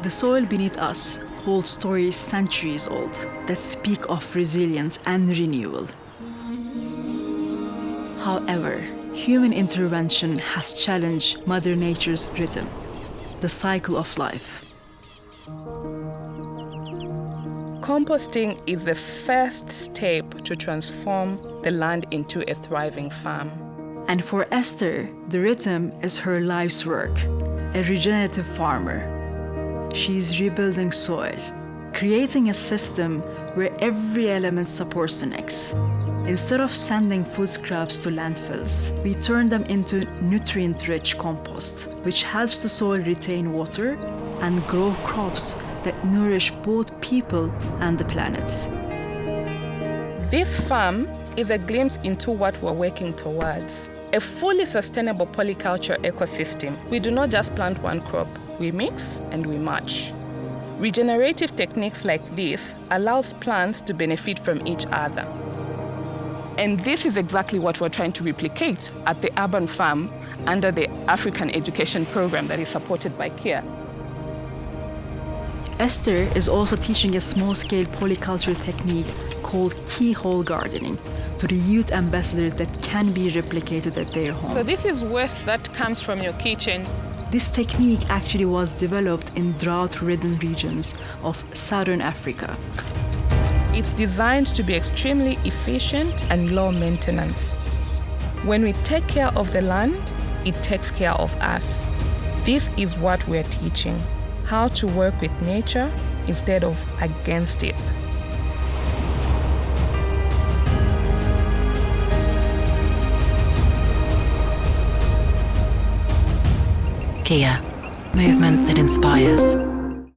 The soil beneath us holds stories centuries old that speak of resilience and renewal. However, human intervention has challenged Mother Nature's rhythm, the cycle of life. Composting is the first step to transform the land into a thriving farm. And for Esther, the rhythm is her life's work, a regenerative farmer. She's rebuilding soil, creating a system where every element supports the next. Instead of sending food scraps to landfills, we turn them into nutrient-rich compost, which helps the soil retain water and grow crops that nourish both people and the planet. This farm is a glimpse into what we're working towards. A fully sustainable polyculture ecosystem. We do not just plant one crop, we mix and we match. Regenerative techniques like this allows plants to benefit from each other. And this is exactly what we're trying to replicate at the urban farm under the African education program that is supported by CARE. Esther is also teaching a small-scale polyculture technique called keyhole gardening to the youth ambassadors that can be replicated at their home. So this is waste that comes from your kitchen. This technique actually was developed in drought-ridden regions of southern Africa. It's designed to be extremely efficient and low maintenance. When we take care of the land, it takes care of us. This is what we're teaching, how to work with nature instead of against it. Kia, movement that inspires.